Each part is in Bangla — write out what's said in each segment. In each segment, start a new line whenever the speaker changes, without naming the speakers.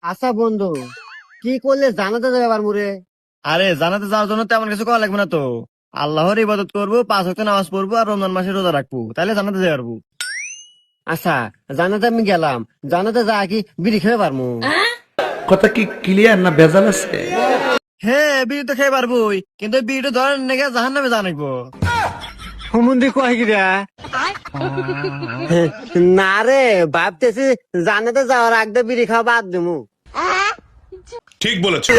আচ্ছা বন্ধু, কি করলে জানাতে যাবে আবার মুরে?
আরে জানাতে যাওয়ার জন্য তেমন কিছু করা লাগবে না তো। আল্লাহর ইবাদত করবো, 5 ওয়াক্ত নামাজ পড়বো আর রমজান মাসে রোজা রাখবো, তাহলে জানাতে যাই পারবো।
আচ্ছা, জানাতে আমি গেলাম, জানাতে যা কি বিড়ি খেয়ে পারবো?
কথা কি ক্লিয়ার না ভেজাল আছে?
হ্যাঁ, বিড়ি তো খেয়ে পারবোই, কিন্তু বিড়িটা ধরেন নাকি জাহান নামে জানাইবো।
হুমুন্দি কয় কি রে? না রে, ভাবতেছি জানাতে যাওয়ার আগে বিড়ি খাওয়া বাদ দেবো।
ঠিক বলেছো।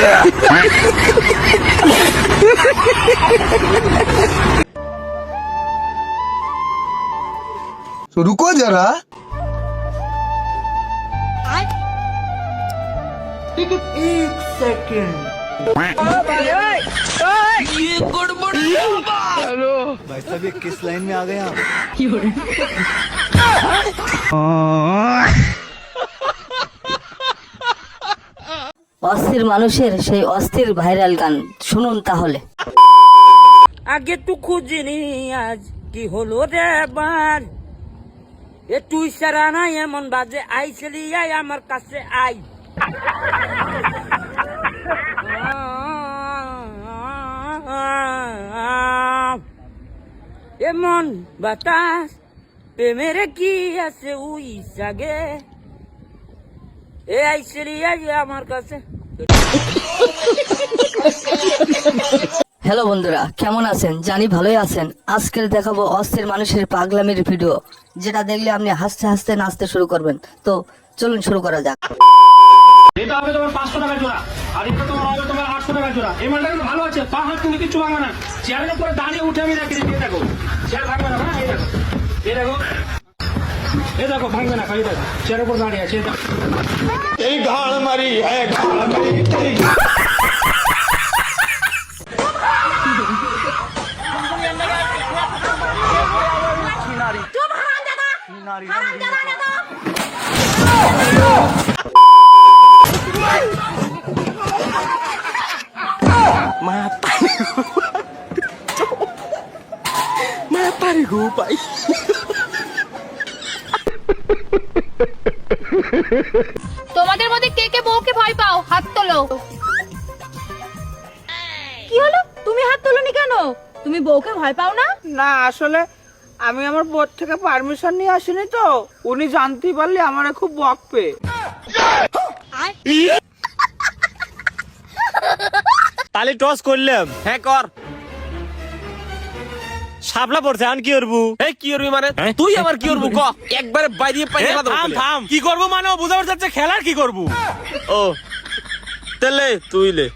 तो रुको जरा।
भाई साहब ये किस लाइन में आ गए आप?
অস্থির মানুষের সেই অস্থির ভাইরাল গান শুনুন তাহলে।
আগে তো খুঁজিনি আজ কি হলো রে বার, একটু ইশারা নাই এমন বাজে আইসলি আই আমার কাছে আই। এমন বাতাস প্রেমের কি আছে উই সাগে, এ আইসলি আই আমার কাছে।
হ্যালো বন্ধুরা, কেমন আছেন? জানি ভালোই আছেন। আজকের দেখাবো অস্থির মানুষের পাগলামির ভিডিও, যেটা দেখলে আপনি হাসতে হাসতে নাচতে শুরু করবেন। তো চলুন শুরু করা যাক।
এটা হবে তোমার 500 টাকা জোড়া, আর এটা তোমার হবে তোমার 800 টাকা জোড়া। এই মালটা কিন্তু ভালো আছে, পা হাত কিন্তু কিছু ভাঙবে না। চেয়ারের উপরে দাঁড়িয়ে উঠে আমি রাখি, এই দেখো চেয়ার ভাঙবে না। হ্যাঁ, এই দেখো, এই দেখো, এই দেখো ভাঙবে না, খালি দেখো চেয়ারের উপর দাঁড়িয়ে আছে। এই ঘাড় মারি
তোমাদের মধ্যে কে কে বউকে ভয় পাও? হাত তোলো। কি হলো, তুমি হাত তোলনি কেন? তুমি বউকে ভয় পাও না?
না, আসলে আমি আমার বোর্ড থেকে পারমিশন নিয়ে আসিনি তো, উনি জানতে পারলে আমারে খুব বকবে।
তাহলে টস করলাম। হ্যাঁ কর। শাপলা পড়ছে, আন কি করবো?
কি করবি মানে? তুই আবার কি করবো? একবারে বাইরে
থাম থাম, কি করবো মানে? ও বুঝাবার যাচ্ছে খেলার কি করবো?
ও তেলে তুই লে।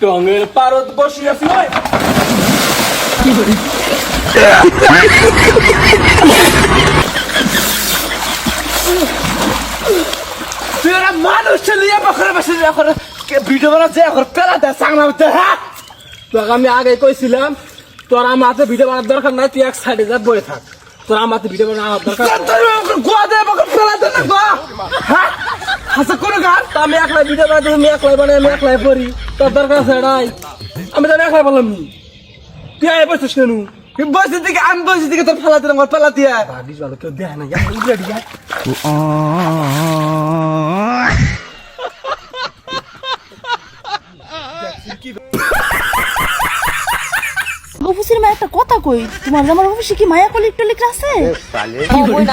টঙের পারদ বসিয়াছি তুই একটা মানুষ নিয়ে বখরে বসে ভিডিও বানাচ্ছে, এখন পেলাতে চাংলা হচ্ছে। হ্যাঁ, তোকে আমি আগে কইছিলাম তোর আমার হাতে ভিডিও বানার দরকার নাই, তুই এক সাইডে যা বয়ে থাক। তোর আমার হাতে ভিডিও বানার দরকার আচ্ছা কোনো গান আমি একলাই ভিডিও বানাতে, আমি একলাই বানাই, আমি একলাই পড়ি, তোর দরকার আছে এটাই। আমি তো একলাই বললাম তুই আয় বসছিস কেন? বসে দিকে আমি বসে দিকে তোর ফেলাতে আমার ফেলাতে ভাবিস ভালো কেউ দেয় না।
অফিসের মায়ের একটা কথা কই, তোমার জামার অফিসে কি মায়া কলিক টলিক আছে?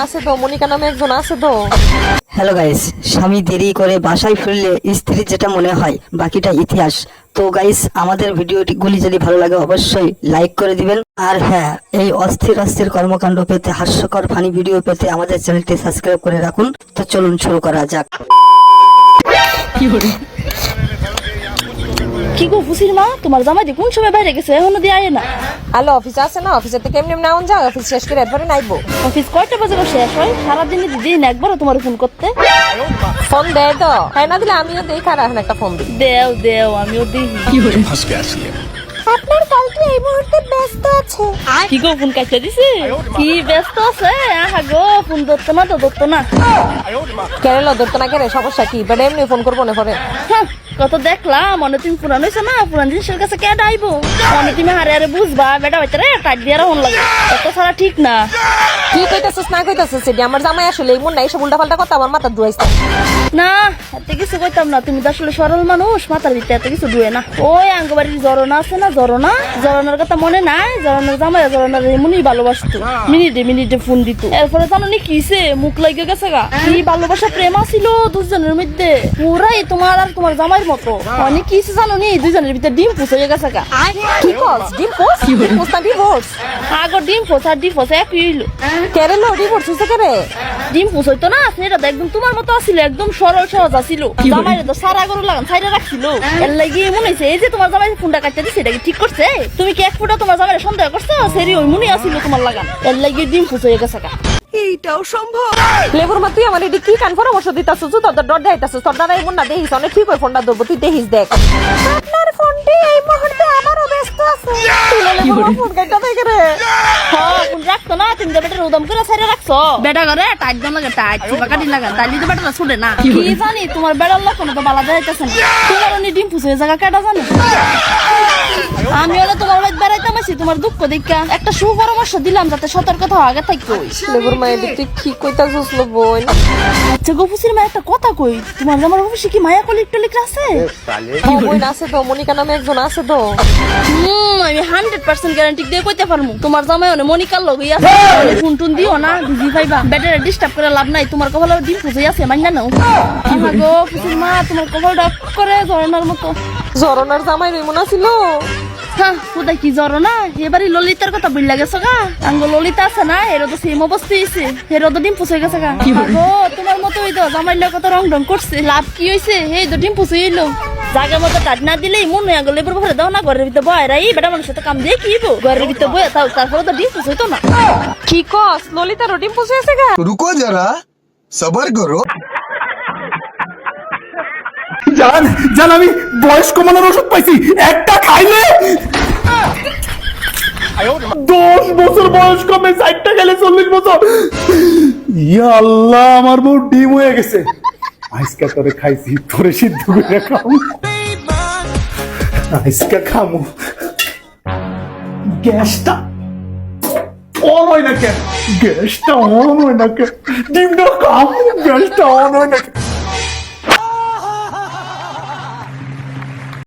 আছে তো, মনিকা নামে একজন আছে তো। হ্যালো গাইস, স্বামী দেরি করে বাসায় ফিরলে স্ত্রী যেটা মনে হয়, বাকিটা ইতিহাস। তো গাইস, আমাদের ভিডিওগুলি যদি ভালো লাগে অবশ্যই লাইক করে দিবেন। আর হ্যাঁ, এই অস্থির অস্থির কর্মকাণ্ড পেতে, হাস্যকর ফানি ভিডিও পেতে আমাদের চ্যানেলটি সাবস্ক্রাইব করে রাখুন। তো চলুন শুরু করা যাক।
কি গো ফুসির মা, তোমার জামাই কোন সময় বাইরে গেছে, এখনো দিয়ে আয় না?
হ্যালো, অফিস আছে না? অফিসে থেকে এমনি নাও যাও, অফিস শেষ করে এরপরে নাইবো।
অফিস কয়টা বাজে শেষ হয়? সারাদিন দিন একবারও তোমার ফোন করতে?
ফোন দেয় তো, হ্যাঁ না দিলে আমিও দেই, খারাপ এখন একটা ফোন দিই।
দেও দেও, আমিও দেখি।
আপনার কলটি এই মুহূর্তে ব্যস্ত আছে।
কি গো, ফোন কাটতে দিছি? কি ব্যস্ত আছে? আহা গো, ফোন ধরতো না তো, ধরতো না।
কেন ধরতো না? কেন সমস্যা কি? বাট এমনি ফোন করবো না পরে।
হ্যাঁ, কত দেখলাম মনে তুমি পুরান হয়েছে না, পুরান জিনিসের কাছে কে ডাইবো মনে তুমি হারে হারে বুঝবা বেটা বাইতে টাইট দিয়ে রাখুন লাগে, এত ছাড়া ঠিক না।
কি কইতাছিস না কইতাছিস সেটি আমার জামাই আসলে এমন না, এসব উল্টাপাল্টা কথা আমার মাথা ধুয়াইছে।
না এত কিছু কইতাম না, তুমি তো আসলে সরল মানুষ, মাথার ভিতরে এত কিছু ধুয়ে না। ওই আঙ্গবাড়ির জরনা আছে না, জরনার কথা মনে নাই? জরনার জামাই জরনার এমনই ভালোবাসতো, মিনিটে মিনিটে ফোন দিত। এরপরে জানো নি কিছে মুখ লাগে গেছে গা, কি ভালোবাসা প্রেম আছিল দুজনের মধ্যে, পুরাই তোমার আর তোমার জামাইয়ের মতো। অনেক কিছে জানো নি, দুজনের ভিতরে ডিম পুষ হয়ে গেছে গা।
কি কস ডিম্পোস? ডিম্পোস না ডিভোর্স?
আগর ডিম পোষ আর ডিভোর্স একই হইলো।
কেরে লো ডিভোর্স হইছে কেরে?
ডিম পুষ হইতো না, সেটা তো একদম তোমার মতো আছিল, একদম সরল সহজ আছিল। জামাইরে তো সারা গরু লাগান ছাইরে রাখছিল, এর লাগি মনে হইছে এই যে তোমার জামাই ফোনটা কাটতে দিছে এটা কি ঠিক করছে? তুমি কি এক ফুটা তোমার জামাইরে সন্দেহ করছো? সেরি ওই মনে আছিল তোমার লাগান, এর লাগি ডিম পুষ হয়ে গেছে গা।
এইটাও সম্ভব? লেবুর মা তুই আমার এটি কি কান পরামর্শ দিতাছিস? তুই তোর ডর দেখাইতাছিস, তোর দ্বারা এমন না দেখিস, অনেক ঠিক ওই ফোনটা ধরবো, তুই দেখিস দেখ। আপনার ফোনটি এই মুহূর্তে আমারও ব্যস্ত আছে। ফোন কাটটা দেখ রে।
হ্যাঁ ফোন রাখতো না, তুমি তো বেটার উদম করে ছাইরে রাখছো। বেটা করে টাইট দম লাগে, টাইট চিপা কাটি লাগান, তাইলে তো বেটারা ছুটে না। কি জানি তোমার বেড়ার লক্ষণ তো বালা যাইতেছে না, তোমার অনেক ডিম পুষে জায়গা কেটা জানো? আমি হলে তোমার বাড়ি বেড়াইতাম আসি, তোমার দুঃখ দেখা একটা সুপরামর্শ দিলাম যাতে সতর্কতা হওয়া আগে থাকতো।
লেবুর মা এটি তুই কি কইতাছিস লো বোন?
আচ্ছা গফুসির মা একটা কথা কই, তোমার আমার গফুসি কি মায়া কলিক টলিক আছে?
বোন আছে তো, মনিকা নামে একজন আছে তো।
আমি 100% গ্যারান্টি দিয়ে কইতে পারমু তোমার জামাই অনে মনিকার লগই আছে। ফোন টুন দিও না, বিজি পাইবা, ব্যাটারে ডিস্টার্ব করে লাভ নাই, তোমার কপালে ডিম ফুজে আছে মাইনা নাও। আমা গো ফুসির মা তোমার কপালটা করে ঝরনার মতো।
জরনার জামাই এমন আছিল?
হ্যাঁ কোথায় কি জ্বর না, এবারে ললিতার কথা বললা গেছো গা, আঙ্গ ললিতা আছে না, এরও তো সেম অবস্থা হয়েছে, এরও তো ডিম পুষে গেছে গা। গো তোমার মতো হইতো জামাইলা কত রং ঢং করছে, লাভ কি হয়েছে? এই তো ডিম পুষে হইলো, জায়গা মতো কাট না দিলেই মনে হয় লেবুর ঘরে দাও না, ঘরের ভিতরে বয় রাই বেটা মানুষের তো কাম দিয়ে কি ঘরের ভিতরে বয়ে থাও, তারপরে তো ডিম পুষে হইতো না।
কি কস? ললিতারও ডিম পুষে আছে গা?
रुको जरा सबर करो।
জান আমি বয়স কমানোর ওষুধ পাইছি, একটা খাইলে 10 বছর বয়স কমে 60টা গেলে 40 বছর। ইয়া আল্লাহ আমার বউ ডিম হয়ে গেছে, আজকে তোরে খাইছি, তোরে সিদ্ধ করে খাও, আজকে খামু। গ্যাসটা অন হয় না কেন? গ্যাসটা অন হয় না কেন? ডিমটা খামু, গ্যাসটা অন হয় না কেন?